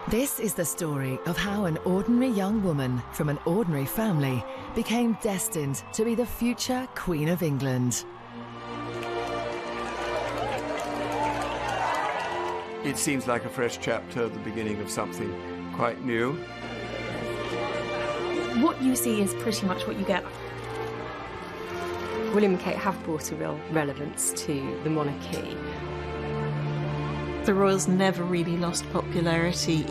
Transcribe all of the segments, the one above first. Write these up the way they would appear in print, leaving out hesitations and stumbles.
This is the story of how an ordinary young woman from an ordinary family became destined to be the future Queen of England. It seems like a fresh chapter, the beginning of something quite new. What you see is pretty much what you get. William and Kate have brought a real relevance to the monarchy. The royals never really lost popularity.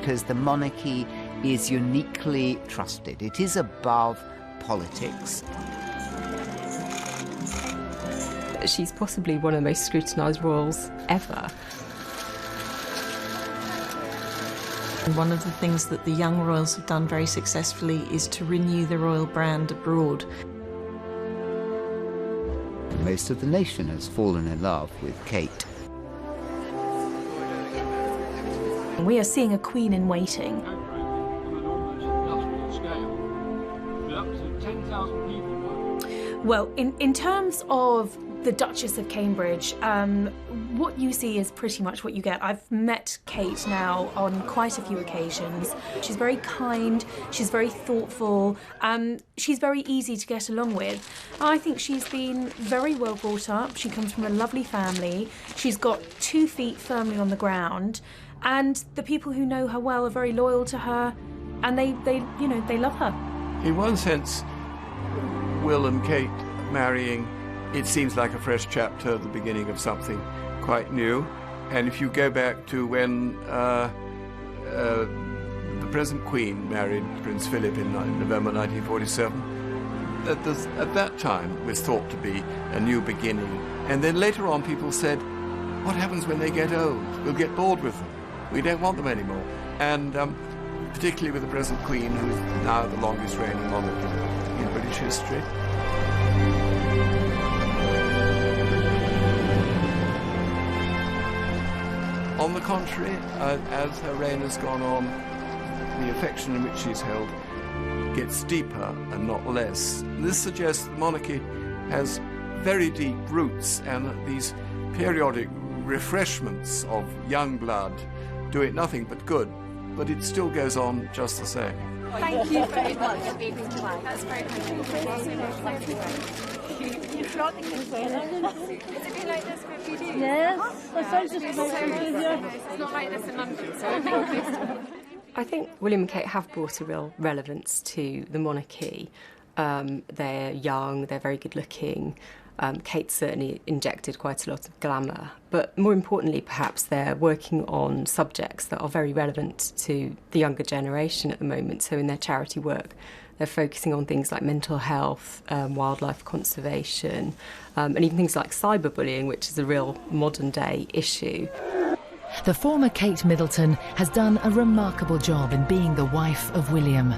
Because the monarchy is uniquely trusted. It is above politics. She's possibly one of the most scrutinised royals ever. And one of the things that the young royals have done very successfully is to renew the royal brand abroad. Most of the nation has fallen in love with Kate. We are seeing a queen in waiting. Well, in terms of the Duchess of Cambridge, what you see is pretty much what you get. I've met Kate now on quite a few occasions. She's very kind, she's very thoughtful, she's very easy to get along with. I think she's been very well brought up. She comes from a lovely family. She's got 2 feet firmly on the ground, and the people who know her well are very loyal to her, and they love her. In one sense, Will and Kate marrying, it seems like a fresh chapter, the beginning of something quite new. And if you go back to when the present Queen married Prince Philip in November 1947, at that time was thought to be a new beginning. And then later on people said, what happens when they get old? We'll get bored with them. We don't want them anymore. And particularly with the present Queen, who is now the longest reigning monarch in British history. On the contrary, as her reign has gone on, the affection in which she's held gets deeper and not less. This suggests the monarchy has very deep roots, and these periodic refreshments of young blood do it nothing but good, but it still goes on just the same. Thank you very much for being polite. That's very kind of you. You're flaunting this way. Has it been like this for a few days? Yes, that sounds just It's not like this in London, so thank you. I think William and Kate have brought a real relevance to the monarchy. They're young, they're very good looking. Kate certainly injected quite a lot of glamour, but more importantly perhaps they're working on subjects that are very relevant to the younger generation at the moment. So in their charity work they're focusing on things like mental health, wildlife conservation, and even things like cyberbullying, which is a real modern day issue. The former Kate Middleton has done a remarkable job in being the wife of William.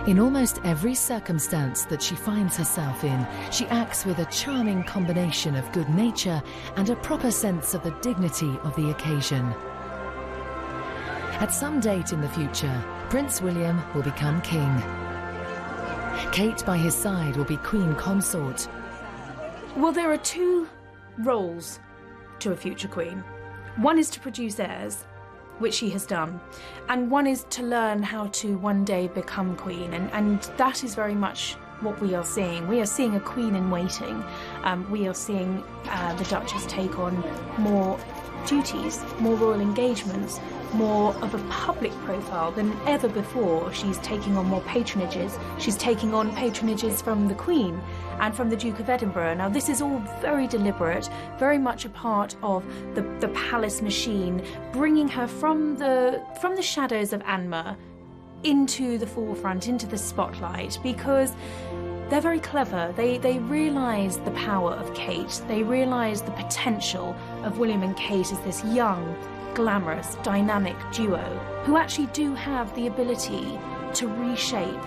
In almost every circumstance that she finds herself in, she acts with a charming combination of good nature and a proper sense of the dignity of the occasion. At some date in the future, Prince William will become king. Kate, by his side, will be Queen Consort. Well, there are 2 roles to a future queen. One is to produce heirs, which she has done, and one is to learn how to one day become queen, and that is very much what we are seeing. We are seeing a queen in waiting. We are seeing the Duchess take on more duties, more royal engagements, more of a public profile than ever before. She's taking on more patronages. She's taking on patronages from the Queen and from the Duke of Edinburgh. Now, this is all very deliberate, very much a part of the palace machine, bringing her from the shadows of Anmar into the forefront, into the spotlight, because they're very clever. They realise the power of Kate. They realise the potential of William and Kate as this young, glamorous, dynamic duo who actually do have the ability to reshape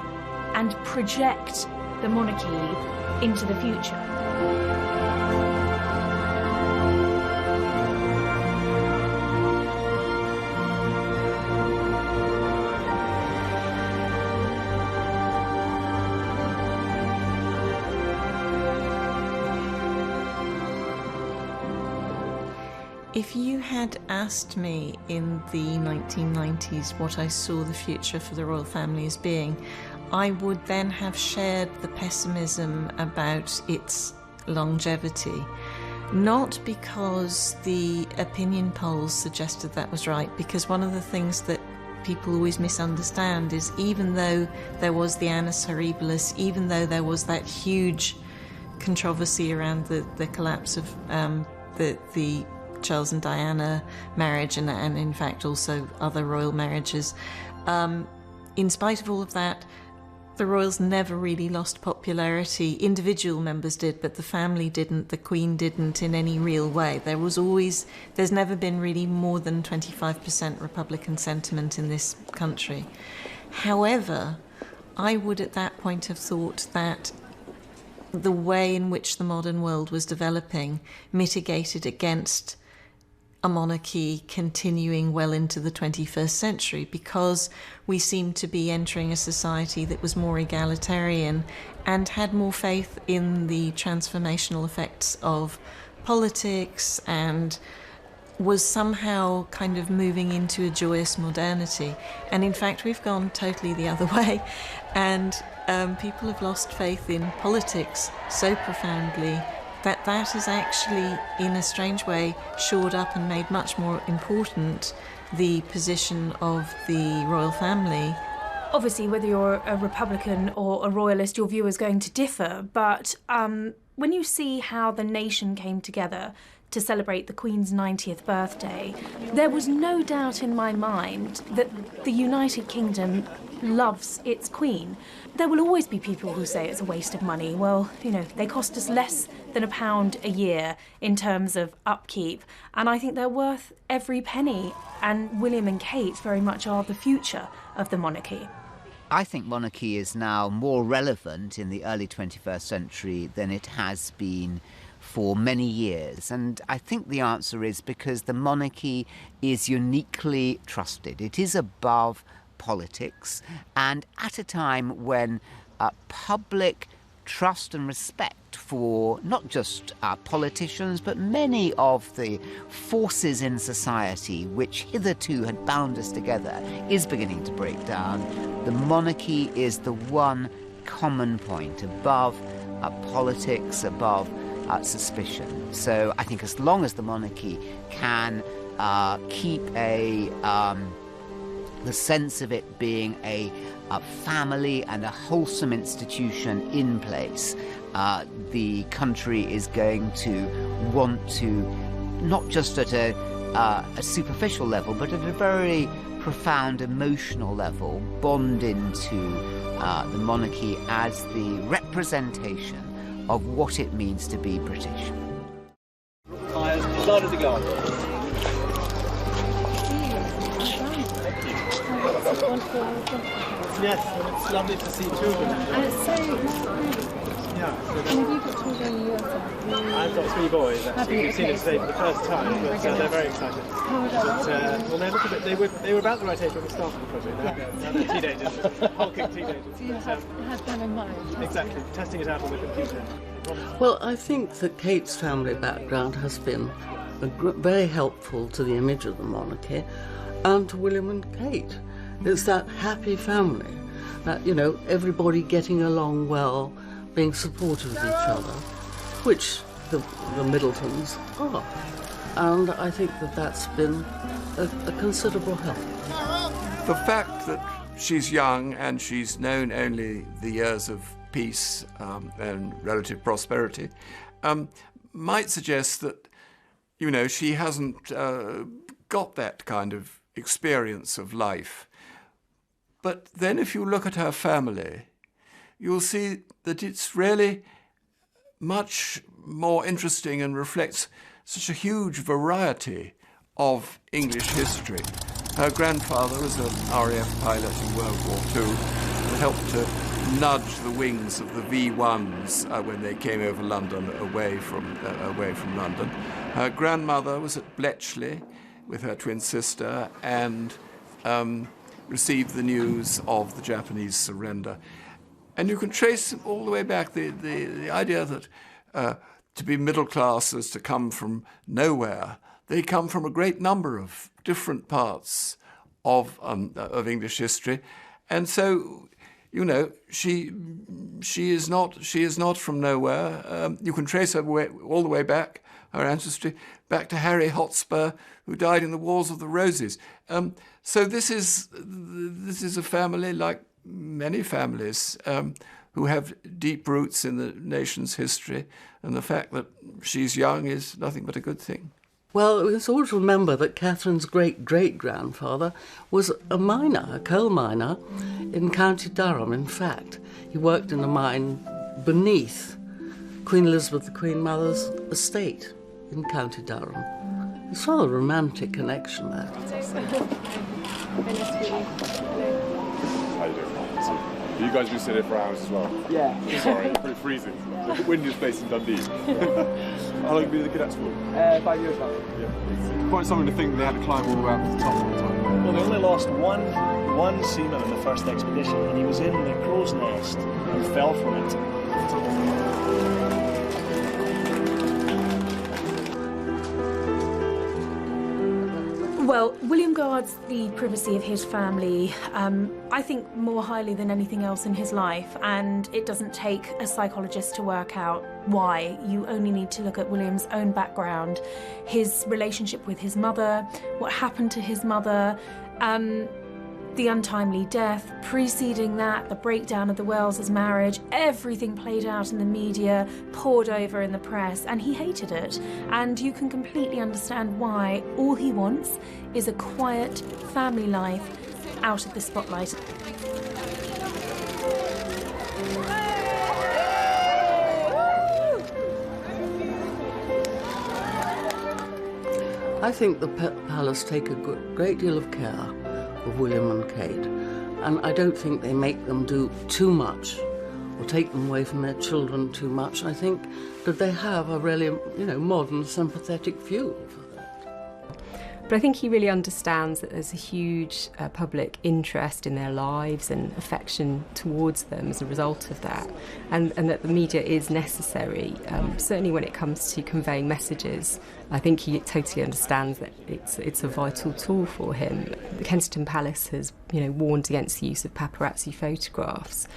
and project the monarchy into the future. If you had asked me in the 1990s what I saw the future for the royal family as being, I would then have shared the pessimism about its longevity. Not because the opinion polls suggested that was right, because one of the things that people always misunderstand is even though there was the annus horribilis, even though there was that huge controversy around the collapse of the Charles and Diana marriage and in fact also other royal marriages, in spite of all of that, the royals never really lost popularity. Individual members did, but the family didn't, the Queen didn't in any real way. There's never been really more than 25% Republican sentiment in this country. However, I would at that point have thought that the way in which the modern world was developing mitigated against a monarchy continuing well into the 21st century, because we seemed to be entering a society that was more egalitarian and had more faith in the transformational effects of politics and was somehow kind of moving into a joyous modernity. And in fact, we've gone totally the other way, and people have lost faith in politics so profoundly that has actually, in a strange way, shored up and made much more important the position of the royal family. Obviously, whether you're a Republican or a Royalist, your view is going to differ, but when you see how the nation came together to celebrate the Queen's 90th birthday, there was no doubt in my mind that the United Kingdom loves its Queen. There will always be people who say it's a waste of money. Well, you know, they cost us less than £1 a year in terms of upkeep, and I think they're worth every penny, and William and Kate very much are the future of the monarchy. I think monarchy is now more relevant in the early 21st century than it has been for many years. And I think the answer is because the monarchy is uniquely trusted. It is above politics, and at a time when public trust and respect for not just politicians but many of the forces in society which hitherto had bound us together is beginning to break down. The monarchy is the one common point above politics, above suspicion. So I think as long as the monarchy can keep the sense of it being a family and a wholesome institution in place, the country is going to want to, not just at a superficial level, but at a very profound emotional level, bond into the monarchy as the representation of what it means to be British. Side of the garden. Yes, and it's lovely to see children. And it's so nice. Yeah. And have you got children yourself? I've got 3 boys, actually. We've seen it today for the first time, but they're very excited. How was that? Well, they're a little bit, they were about the right age when we started the project. Now they're teenagers, hulking teenagers. So you had them in mind? Exactly, testing it out on the computer. Well, I think that Kate's family background has been very helpful to the image of the monarchy and to William and Kate. It's that happy family, that, you know, everybody getting along well, being supportive of each other, which the Middletons are. And I think that that's been a considerable help. The fact that she's young and she's known only the years of peace and relative prosperity might suggest that, you know, she hasn't got that kind of experience of life. But then if you look at her family, you'll see that it's really much more interesting and reflects such a huge variety of English history. Her grandfather was an RAF pilot in World War II and helped to nudge the wings of the V1s when they came over London, away from London. Her grandmother was at Bletchley with her twin sister and received the news of the Japanese surrender. And you can trace all the way back the idea that to be middle class is to come from nowhere, they come from a great number of different parts of English history, and so, you know, she is not from nowhere. You can trace her all the way back, her ancestry, back to Harry Hotspur, who died in the Wars of the Roses. So this is a family, like many families, who have deep roots in the nation's history, and the fact that she's young is nothing but a good thing. Well, we must always remember that Catherine's great-great-grandfather was a miner, a coal miner in County Durham. In fact, he worked in a mine beneath Queen Elizabeth, the Queen Mother's estate in County Durham. It's rather a romantic connection there. How you doing? You guys been sitting here for hours as well? Yeah. Sorry, it's pretty freezing. The windiest place in Dundee. How long have you been in the cadets for? 5 years now. Yeah. It's quite something to think they had to climb all the way up to the top all the time. Well, they only lost one seaman in the first expedition, and he was in the crow's nest and fell from it. Well, William guards the privacy of his family, I think, more highly than anything else in his life, and it doesn't take a psychologist to work out why. You only need to look at William's own background, his relationship with his mother, what happened to his mother, the untimely death, preceding that, the breakdown of the Wellses' marriage, everything played out in the media, poured over in the press, and he hated it. And you can completely understand why. All he wants is a quiet family life out of the spotlight. I think the palace take a great deal of care of William and Kate, and I don't think they make them do too much or take them away from their children too much. I think that they have a really, modern, sympathetic view of that. But I think he really understands that there's a huge public interest in their lives and affection towards them as a result of that, and that the media is necessary, certainly when it comes to conveying messages. I think he totally understands that it's a vital tool for him. Kensington Palace has, warned against the use of paparazzi photographs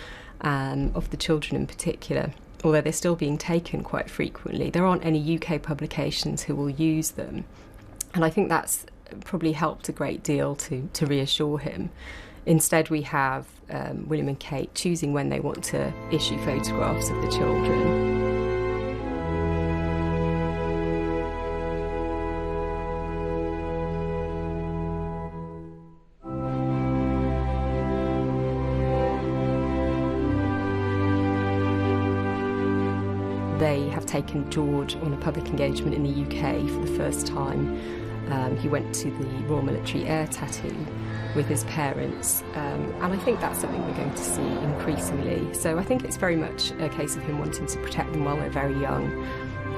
of the children in particular, although they're still being taken quite frequently. There aren't any UK publications who will use them. And I think that's probably helped a great deal to reassure him. Instead, we have William and Kate choosing when they want to issue photographs of the children. They have taken George on a public engagement in the UK for the first time. He went to the Royal Military Air Tattoo with his parents, and I think that's something we're going to see increasingly. So I think it's very much a case of him wanting to protect them while they're very young,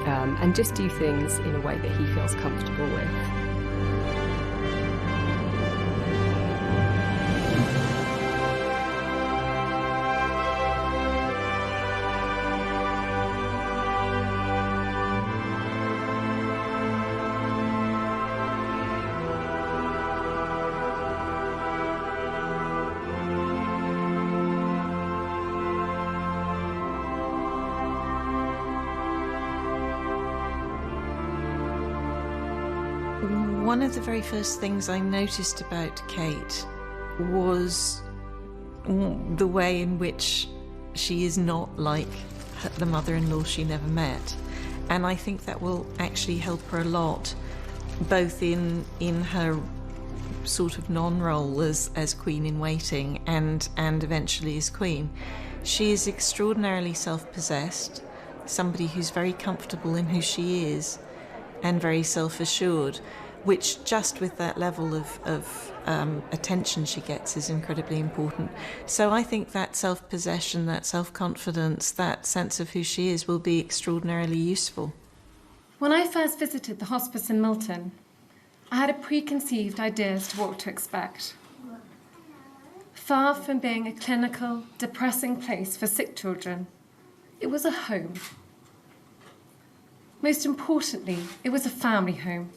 and just do things in a way that he feels comfortable with. One of the very first things I noticed about Kate was the way in which she is not like the mother-in-law she never met. And I think that will actually help her a lot, both in her sort of non-role as Queen in Waiting and eventually as Queen. She is extraordinarily self-possessed, somebody who's very comfortable in who she is and very self-assured, which just with that level of attention she gets is incredibly important. So I think that self-possession, that self-confidence, that sense of who she is will be extraordinarily useful. When I first visited the hospice in Milton, I had a preconceived idea as to what to expect. Far from being a clinical, depressing place for sick children, it was a home. Most importantly, it was a family home.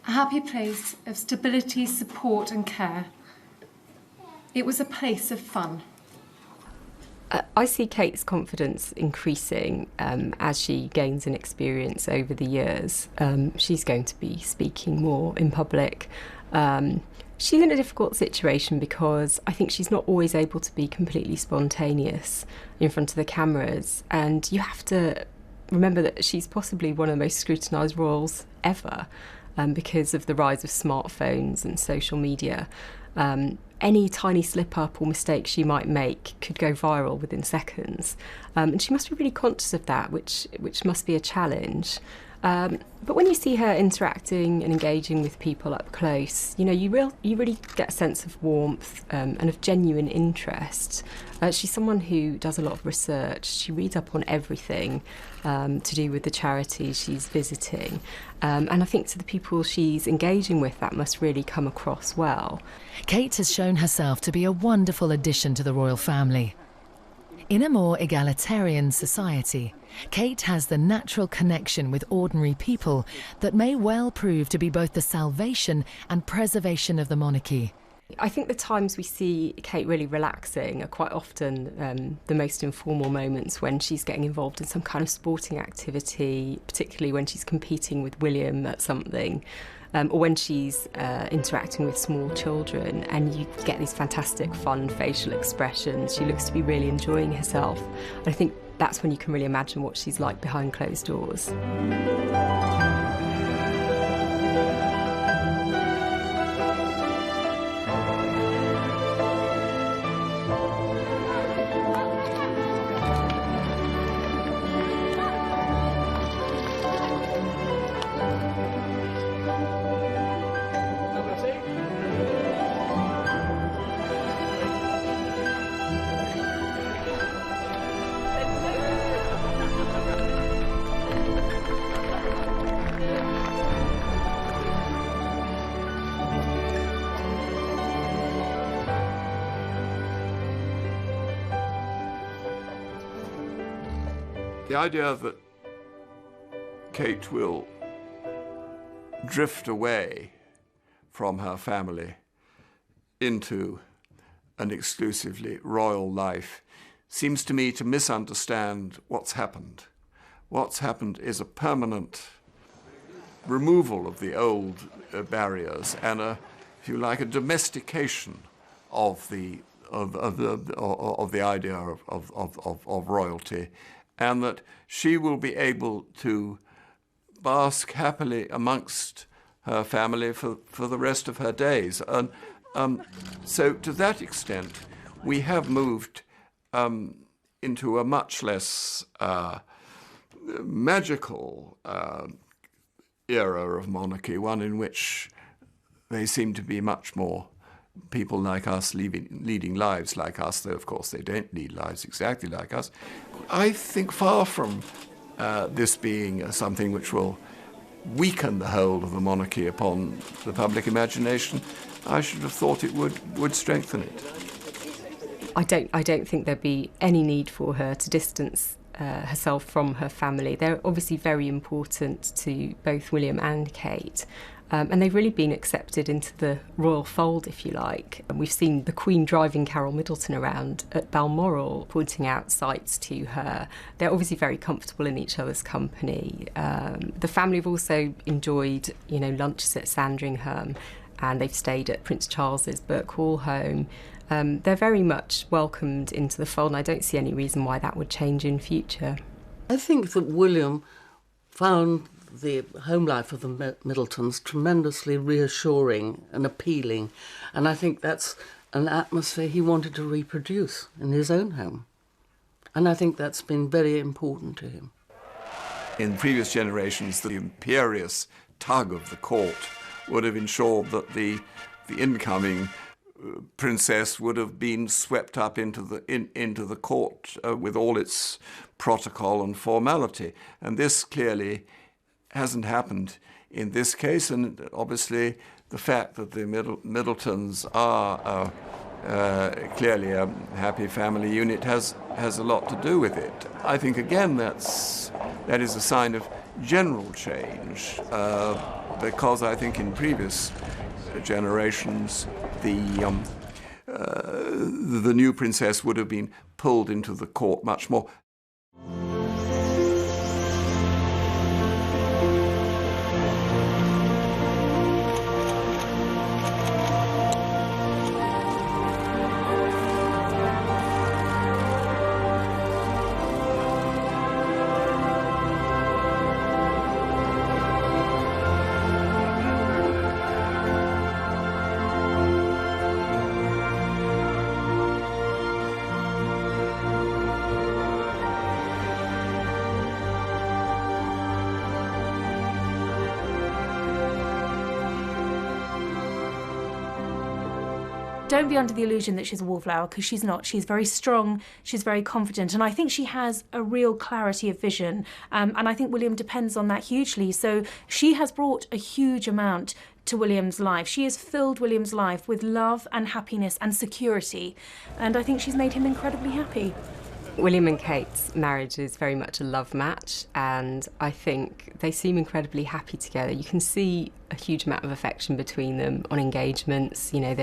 a happy place of stability, support and care. It was a place of fun. I see Kate's confidence increasing as she gains an experience over the years. She's going to be speaking more in public. She's in a difficult situation because I think she's not always able to be completely spontaneous in front of the cameras, and you have to remember that she's possibly one of the most scrutinised royals ever because of the rise of smartphones and social media. Any tiny slip-up or mistake she might make could go viral within seconds. And she must be really conscious of that, which must be a challenge. But when you see her interacting and engaging with people up close, you really get a sense of warmth and of genuine interest. She's someone who does a lot of research. She reads up on everything to do with the charities she's visiting. And I think to the people she's engaging with, that must really come across well. Kate has shown herself to be a wonderful addition to the royal family. In a more egalitarian society, Kate has the natural connection with ordinary people that may well prove to be both the salvation and preservation of the monarchy. I think the times we see Kate really relaxing are quite often the most informal moments, when she's getting involved in some kind of sporting activity, particularly when she's competing with William at something. Or when she's interacting with small children, and you get these fantastic fun facial expressions. She looks to be really enjoying herself. And I think that's when you can really imagine what she's like behind closed doors. The idea that Kate will drift away from her family into an exclusively royal life seems to me to misunderstand what's happened. What's happened is a permanent removal of the old barriers and if you like, a domestication of the idea of royalty, and that she will be able to bask happily amongst her family for the rest of her days. And so to that extent, we have moved into a much less magical era of monarchy, one in which they seem to be much more people like us leading lives like us, though of course they don't lead lives exactly like us. I think far from this being something which will weaken the hold of the monarchy upon the public imagination, I should have thought it would strengthen it. I don't think there'd be any need for her to distance herself from her family. They're obviously very important to both William and Kate. And they've really been accepted into the royal fold, if you like. And we've seen the Queen driving Carol Middleton around at Balmoral, pointing out sights to her. They're obviously very comfortable in each other's company. The family have also enjoyed, lunches at Sandringham, and they've stayed at Prince Charles's Burke Hall home. They're very much welcomed into the fold, and I don't see any reason why that would change in future. I think that William found the home life of the Middletons tremendously reassuring and appealing, and I think that's an atmosphere he wanted to reproduce in his own home, and I think that's been very important to him. In previous generations, the imperious tug of the court would have ensured that the incoming princess would have been swept up into the court with all its protocol and formality, and this clearly hasn't happened in this case, and obviously the fact that the Middletons are clearly a happy family unit has a lot to do with it. I think again that is a sign of general change, because I think in previous generations the new princess would have been pulled into the court much more. Don't be under the illusion that she's a wallflower, because she's not. She's very strong, she's very confident, and I think she has a real clarity of vision, and I think William depends on that hugely. So she has brought a huge amount to William's life. She has filled William's life with love and happiness and security, and I think she's made him incredibly happy. William and Kate's marriage is very much a love match, and I think they seem incredibly happy together. You can see a huge amount of affection between them on engagements. You know,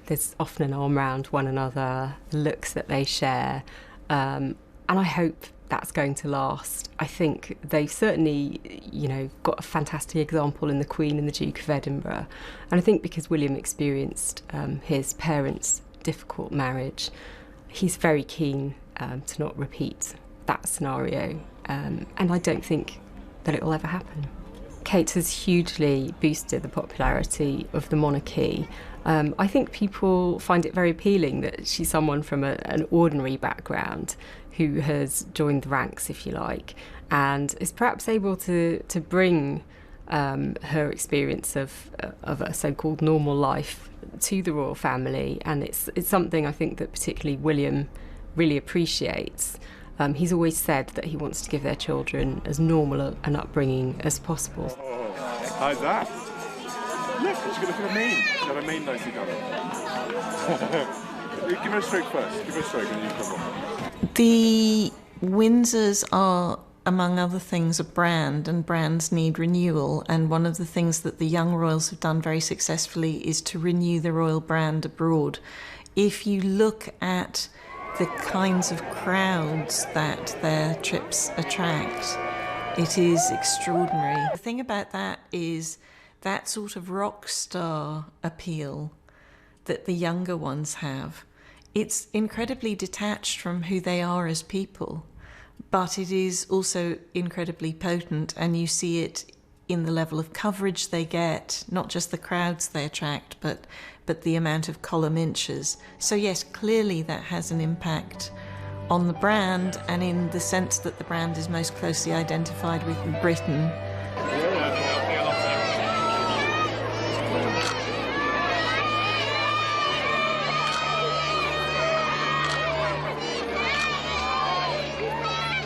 there's often an arm around one another, looks that they share, and I hope that's going to last. I think they've certainly, you know, got a fantastic example in the Queen and the Duke of Edinburgh, and I think because William experienced his parents' difficult marriage, he's very keen to not repeat that scenario, and I don't think that it will ever happen. Kate has hugely boosted the popularity of the monarchy. I think people find it very appealing that she's someone from an ordinary background who has joined the ranks, if you like, and is perhaps able to bring her experience of a so-called normal life to the royal family, and it's something I think that particularly William really appreciates. He's always said that he wants to give their children as normal an upbringing as possible. Oh, how's that? Look at her mane. She's got her mane nicely done. Give her a stroke first. Give her a stroke and you come on. The Windsors are, among other things, a brand, and brands need renewal. And one of the things that the young royals have done very successfully is to renew the royal brand abroad. If you look at the kinds of crowds that their trips attract, it is extraordinary. The thing about that is that sort of rock star appeal that the younger ones have. It's incredibly detached from who they are as people, but it is also incredibly potent, and you see it in the level of coverage they get, not just the crowds they attract, but the amount of column inches. So yes, clearly that has an impact on the brand, and in the sense that the brand is most closely identified with Britain.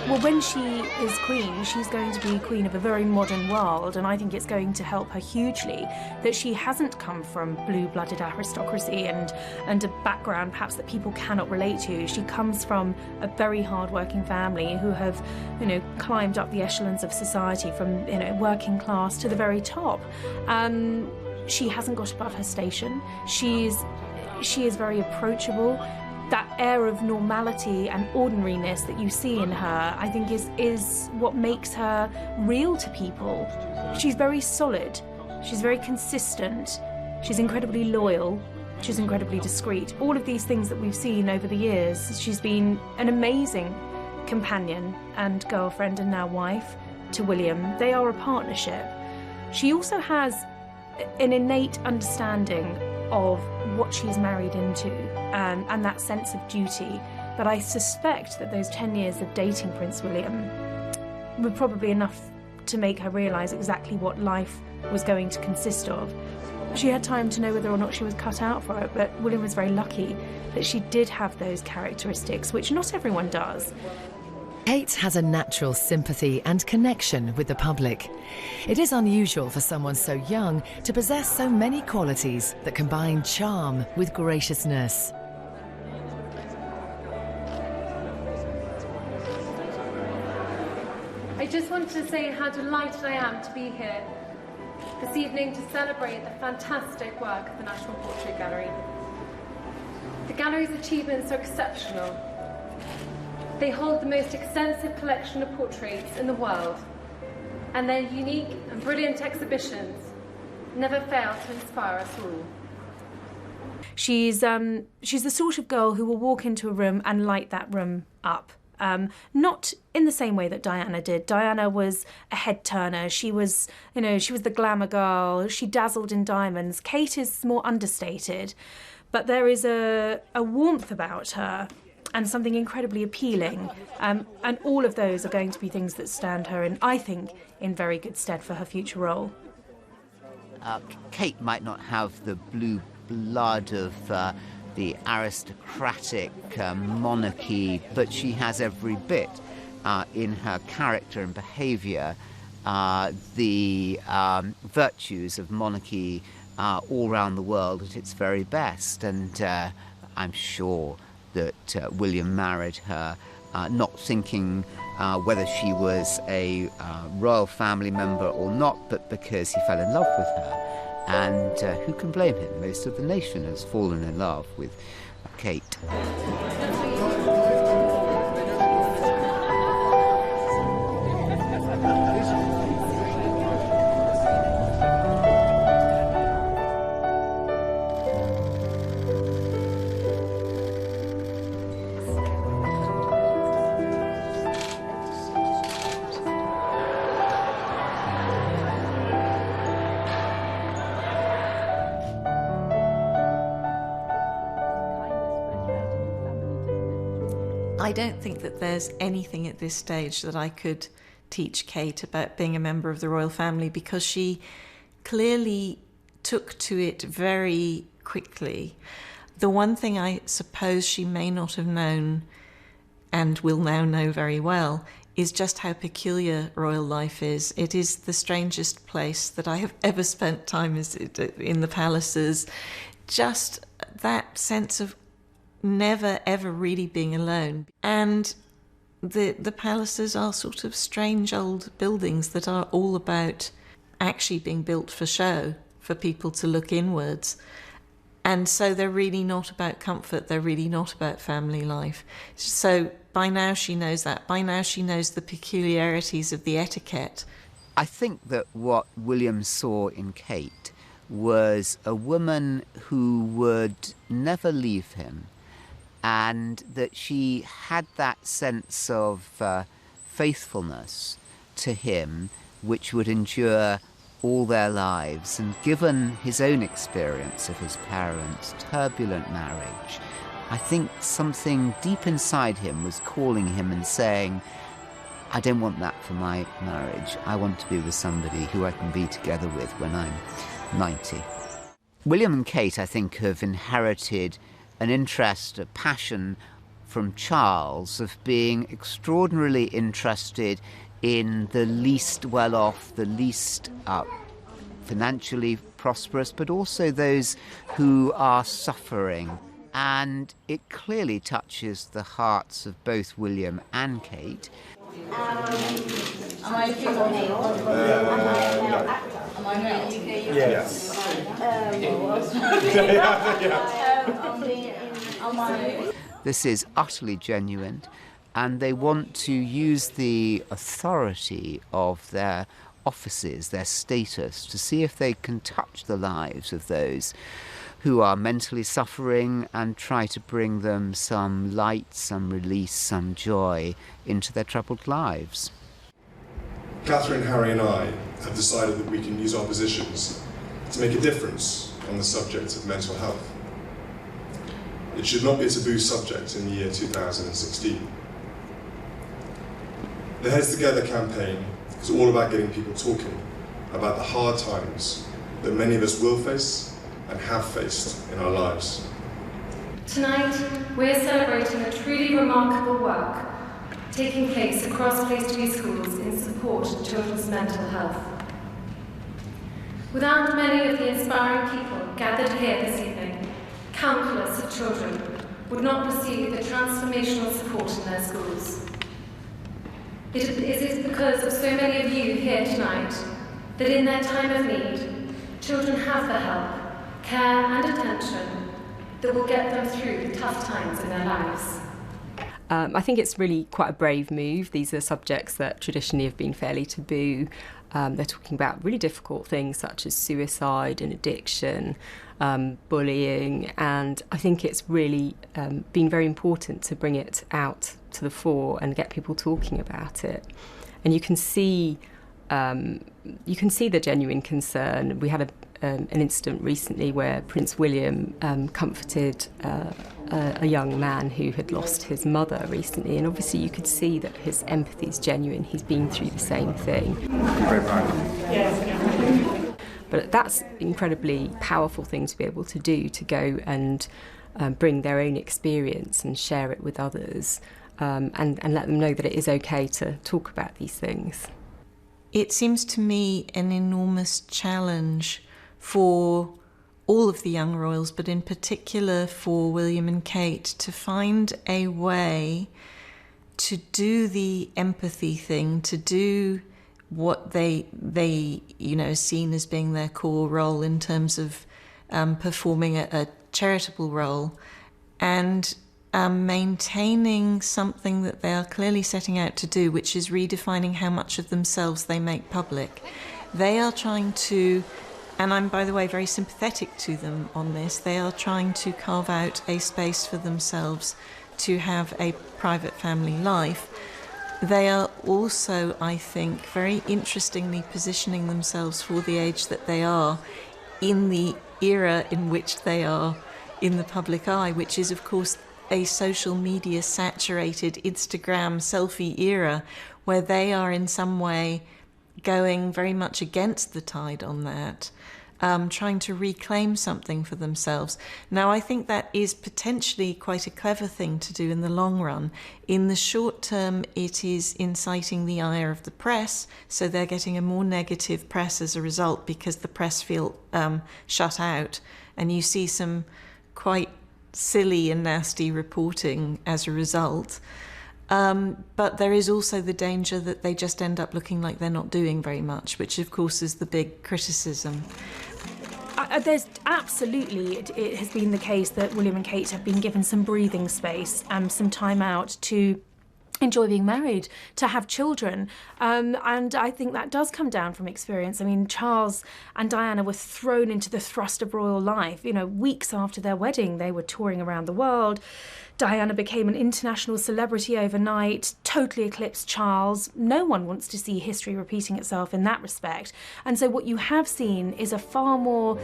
Well, when she is queen, she's going to be queen of a very modern world, and I think it's going to help her hugely that she hasn't come from blue-blooded aristocracy and a background perhaps that people cannot relate to. She comes from a very hard-working family who have, you know, climbed up the echelons of society from, you know, working class to the very top. She hasn't got above her station. She is very approachable. That air of normality and ordinariness that you see in her, I think, is what makes her real to people. She's very solid, she's very consistent, she's incredibly loyal, she's incredibly discreet. All of these things that we've seen over the years, she's been an amazing companion and girlfriend and now wife to William. They are a partnership. She also has an innate understanding of what she's married into, and that sense of duty. But I suspect that those 10 years of dating Prince William were probably enough to make her realise exactly what life was going to consist of. She had time to know whether or not she was cut out for it, but William was very lucky that she did have those characteristics, which not everyone does. Kate has a natural sympathy and connection with the public. It is unusual for someone so young to possess so many qualities that combine charm with graciousness. Are I just wanted to say how delighted I am to be here this evening to celebrate the fantastic work of the National Portrait Gallery. The gallery's achievements are exceptional. They hold the most extensive collection of portraits in the world, and their unique and brilliant exhibitions never fail to inspire us all. She's the sort of girl who will walk into a room and light that room up. Not in the same way that Diana did. Diana was a head turner. She was the glamour girl. She dazzled in diamonds. Kate is more understated, but there is a warmth about her and something incredibly appealing. And all of those are going to be things that stand her in, I think, in very good stead for her future role. Kate might not have the blue blood of the aristocratic monarchy, but she has every bit in her character and behaviour the virtues of monarchy all around the world at its very best. And I'm sure that William married her not thinking whether she was a royal family member or not, but because he fell in love with her. And who can blame him? Most of the nation has fallen in love with Kate. I don't think that there's anything at this stage that I could teach Kate about being a member of the royal family, because she clearly took to it very quickly. The one thing I suppose she may not have known, and will now know very well, is just how peculiar royal life is. It is the strangest place that I have ever spent time in the palaces. Just that sense of never ever really being alone. And the palaces are sort of strange old buildings that are all about actually being built for show, for people to look inwards. And so they're really not about comfort, they're really not about family life. So by now she knows that. By now she knows the peculiarities of the etiquette. I think that what William saw in Kate was a woman who would never leave him, and that she had that sense of faithfulness to him which would endure all their lives. And given his own experience of his parents' turbulent marriage, I think something deep inside him was calling him and saying, I don't want that for my marriage. I want to be with somebody who I can be together with when I'm 90. William and Kate, I think, have inherited an interest, a passion from Charles of being extraordinarily interested in the least well-off, the least financially prosperous, but also those who are suffering. And it clearly touches the hearts of both William and Kate. Yes. This is utterly genuine, and they want to use the authority of their offices, their status, to see if they can touch the lives of those who are mentally suffering and try to bring them some light, some release, some joy into their troubled lives. Catherine, Harry and I have decided that we can use our positions to make a difference on the subject of mental health. It should not be a taboo subject in the year 2016. The Heads Together campaign is all about getting people talking about the hard times that many of us will face and have faced in our lives. Tonight, we're celebrating a truly remarkable work taking place across Place to Be schools in support of children's mental health. Without many of the inspiring people gathered here this evening, countless of children would not receive the transformational support in their schools. It is because of so many of you here tonight that in their time of need, children have the help, care and attention that will get them through the tough times in their lives. I think it's really quite a brave move. These are subjects that traditionally have been fairly taboo. They're talking about really difficult things such as suicide and addiction, bullying, and I think it's really been very important to bring it out to the fore and get people talking about it. And you can see the genuine concern. We had an incident recently where Prince William comforted a young man who had lost his mother recently, and obviously you could see that his empathy is genuine. He's been through the same thing. But that's an incredibly powerful thing to be able to do, to go and bring their own experience and share it with others, and let them know that it is okay to talk about these things. It seems to me an enormous challenge for all of the young royals, but in particular for William and Kate, to find a way to do the empathy thing, to do what they seen as being their core role in terms of performing a charitable role, and maintaining something that they are clearly setting out to do, which is redefining how much of themselves they make public. They are trying to, and I'm, by the way, very sympathetic to them on this, they are trying to carve out a space for themselves to have a private family life. They are also, I think, very interestingly positioning themselves for the age that they are in the era in which they are in the public eye, which is, of course, a social media saturated Instagram selfie era, where they are in some way going very much against the tide on that, trying to reclaim something for themselves. Now, I think that is potentially quite a clever thing to do in the long run. In the short term, it is inciting the ire of the press, so they're getting a more negative press as a result because the press feel shut out, and you see some quite silly and nasty reporting as a result. But there is also the danger that they just end up looking like they're not doing very much, which of course is the big criticism. There's absolutely, it has been the case that William and Kate have been given some breathing space and some time out to enjoy being married, to have children. And I think that does come down from experience. I mean, Charles and Diana were thrown into the thrust of royal life. You know, weeks after their wedding, they were touring around the world. Diana became an international celebrity overnight, totally eclipsed Charles. No one wants to see history repeating itself in that respect. And so what you have seen is a far more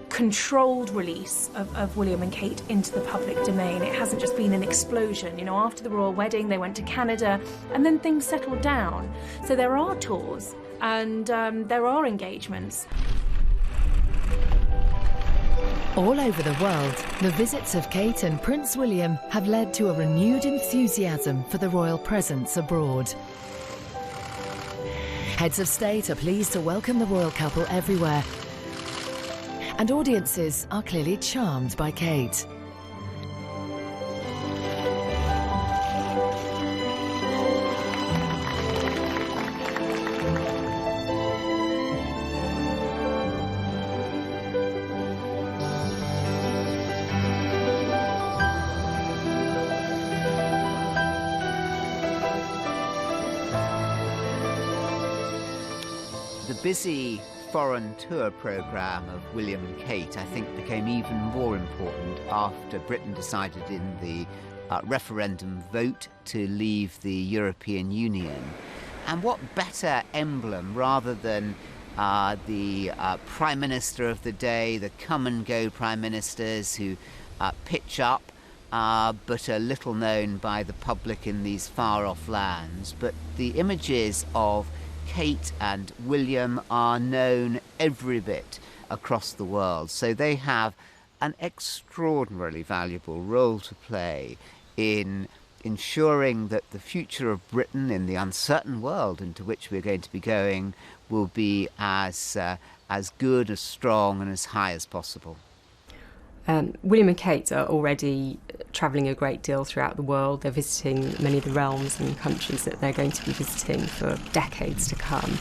controlled release of William and Kate into the public domain. It hasn't just been an explosion. You know, after the royal wedding, they went to Canada and then things settled down. So there are tours and there are engagements. All over the world, the visits of Kate and Prince William have led to a renewed enthusiasm for the royal presence abroad. Heads of state are pleased to welcome the royal couple everywhere, and audiences are clearly charmed by Kate. The busy foreign tour programme of William and Kate, I think, became even more important after Britain decided in the referendum vote to leave the European Union. And what better emblem, rather than the Prime Minister of the day, the come-and-go Prime Ministers who pitch up, but are little known by the public in these far-off lands, but the images of Kate and William are known every bit across the world, so they have an extraordinarily valuable role to play in ensuring that the future of Britain in the uncertain world into which we're going to be going will be as good, as strong and as high as possible. William and Kate are already travelling a great deal throughout the world. They're visiting many of the realms and countries that they're going to be visiting for decades to come.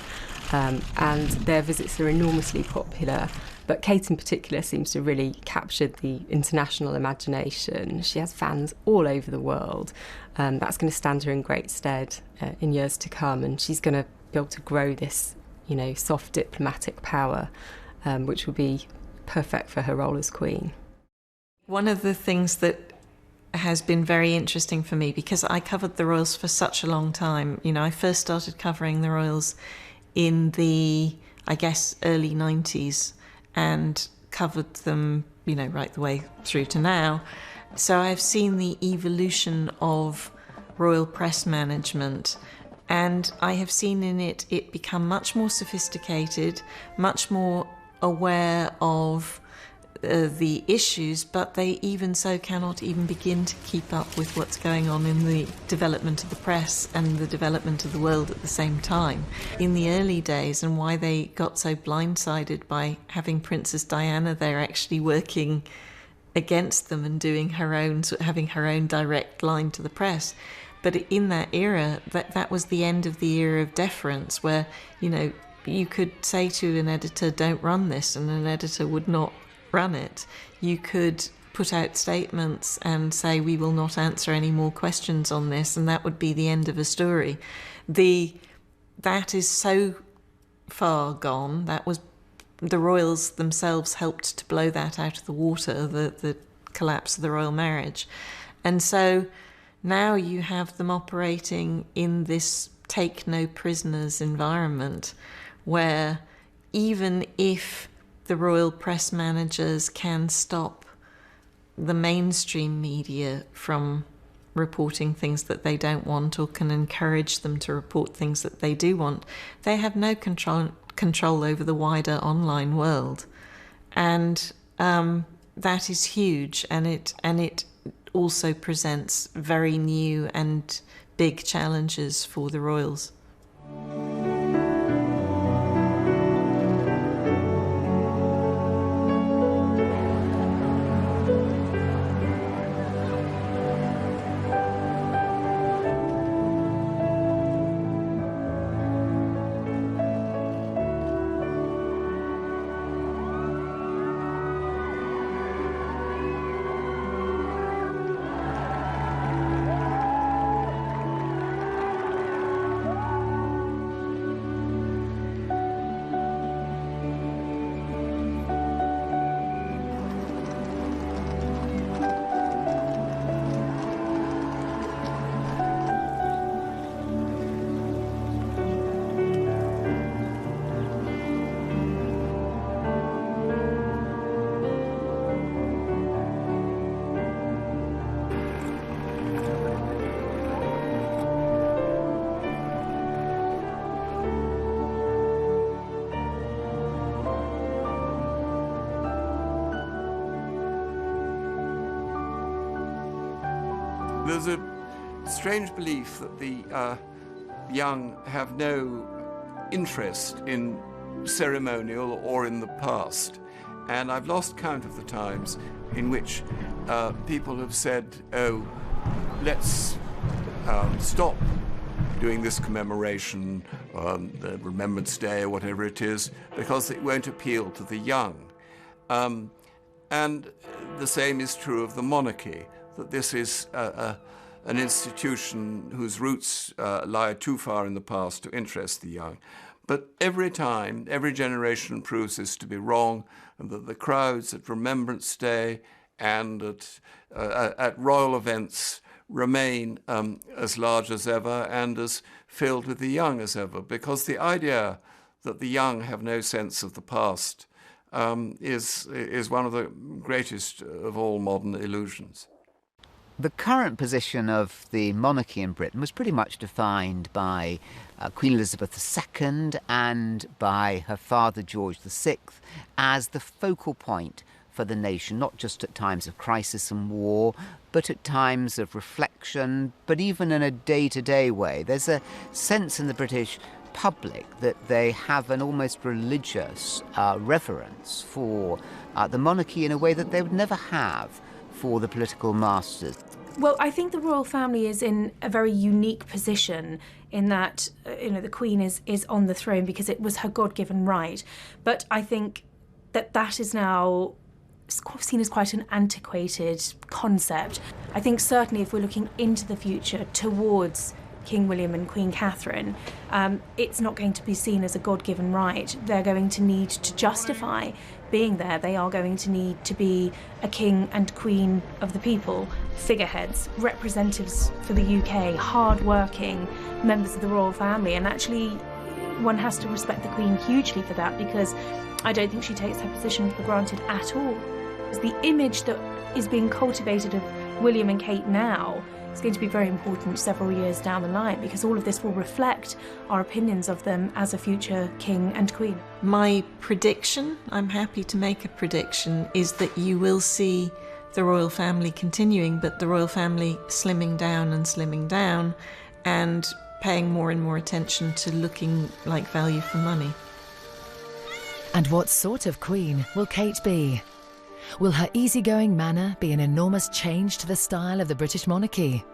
And their visits are enormously popular. But Kate in particular seems to really capture the international imagination. She has fans all over the world. That's going to stand her in great stead in years to come. And she's going to be able to grow this, soft diplomatic power, which will be perfect for her role as Queen. One of the things that has been very interesting for me, because I covered the royals for such a long time. I first started covering the royals in the, early 90s and covered them, right the way through to now. So I've seen the evolution of royal press management, and I have seen in it become much more sophisticated, much more aware of the issues, but they even so cannot even begin to keep up with what's going on in the development of the press and the development of the world at the same time. In the early days, and why they got so blindsided by having Princess Diana there actually working against them and having her own direct line to the press. But in that era, that was the end of the era of deference, where, you could say to an editor, don't run this, and an editor would not run it. You could put out statements and say, we will not answer any more questions on this, and that would be the end of a story. That is so far gone. That was the royals themselves helped to blow that out of the water, the collapse of the royal marriage. And so now you have them operating in this take no prisoners environment, where even if the royal press managers can stop the mainstream media from reporting things that they don't want, or can encourage them to report things that they do want, they have no control over the wider online world. And that is huge, and it also presents very new and big challenges for the royals. There's a strange belief that the young have no interest in ceremonial or in the past. And I've lost count of the times in which people have said, oh, let's stop doing this commemoration, the Remembrance Day or whatever it is, because it won't appeal to the young. And the same is true of the monarchy, that this is an institution whose roots lie too far in the past to interest the young. But every time, every generation proves this to be wrong, and that the crowds at Remembrance Day and at royal events remain as large as ever and as filled with the young as ever, because the idea that the young have no sense of the past is one of the greatest of all modern illusions. The current position of the monarchy in Britain was pretty much defined by Queen Elizabeth II and by her father George VI as the focal point for the nation, not just at times of crisis and war, but at times of reflection, but even in a day-to-day way. There's a sense in the British public that they have an almost religious reverence for the monarchy in a way that they would never have for the political masters. Well, I think the royal family is in a very unique position in that, the Queen is on the throne because it was her God-given right. But I think that is now seen as quite an antiquated concept. I think certainly if we're looking into the future towards King William and Queen Catherine, it's not going to be seen as a God-given right. They're going to need to justify being there. They are going to need to be a king and queen of the people, figureheads, representatives for the UK, hard-working members of the royal family. And actually, one has to respect the Queen hugely for that, because I don't think she takes her position for granted at all. The image that is being cultivated of William and Kate now is going to be very important several years down the line, because all of this will reflect our opinions of them as a future king and queen. My prediction, I'm happy to make a prediction, is that you will see the royal family continuing, but the royal family slimming down and paying more and more attention to looking like value for money. And what sort of queen will Kate be? Will her easygoing manner be an enormous change to the style of the British monarchy?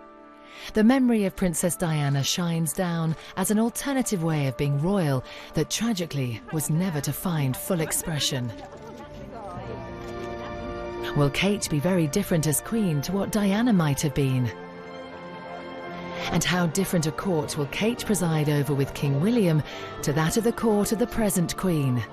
The memory of Princess Diana shines down as an alternative way of being royal that tragically was never to find full expression. Will Kate be very different as queen to what Diana might have been? And how different a court will Kate preside over with King William to that of the court of the present Queen?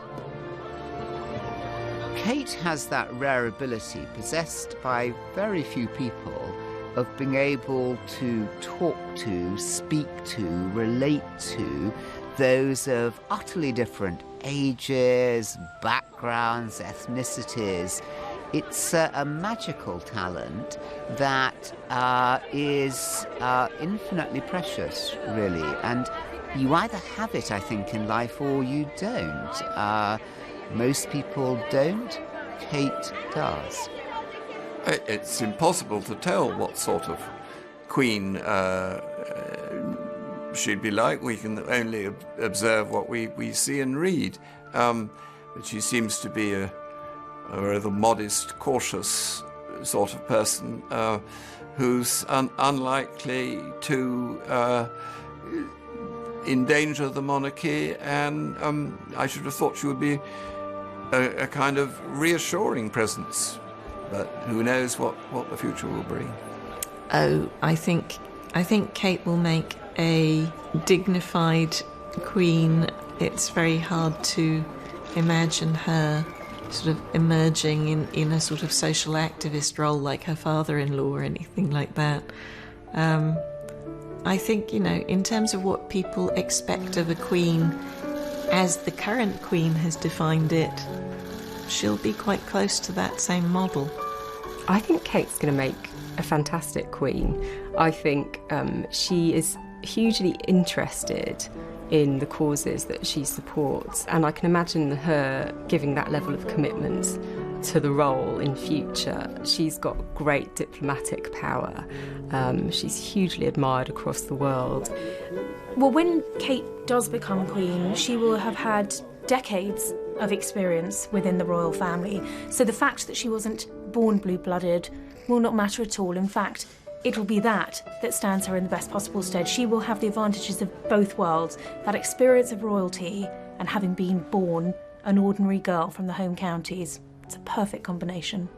Kate has that rare ability, possessed by very few people, of being able to talk to, speak to, relate to those of utterly different ages, backgrounds, ethnicities. It's a magical talent that is infinitely precious, really. And you either have it, I think, in life, or you don't. Most people don't. Kate does. It's impossible to tell what sort of queen she'd be like. We can only observe what we see and read. But she seems to be a rather modest, cautious sort of person who's unlikely to endanger the monarchy, and I should have thought she would be a kind of reassuring presence. But who knows what the future will bring. Oh, I think Kate will make a dignified queen. It's very hard to imagine her sort of emerging in a sort of social activist role like her father-in-law or anything like that. I think, in terms of what people expect of a queen, as the current queen has defined it, she'll be quite close to that same model. I think Kate's going to make a fantastic queen. I think she is hugely interested in the causes that she supports, and I can imagine her giving that level of commitment to the role in future. She's got great diplomatic power. She's hugely admired across the world. Well, when Kate does become queen, she will have had decades of experience within the royal family. So the fact that she wasn't born blue-blooded will not matter at all. In fact, it will be that stands her in the best possible stead. She will have the advantages of both worlds, that experience of royalty and having been born an ordinary girl from the home counties. It's a perfect combination.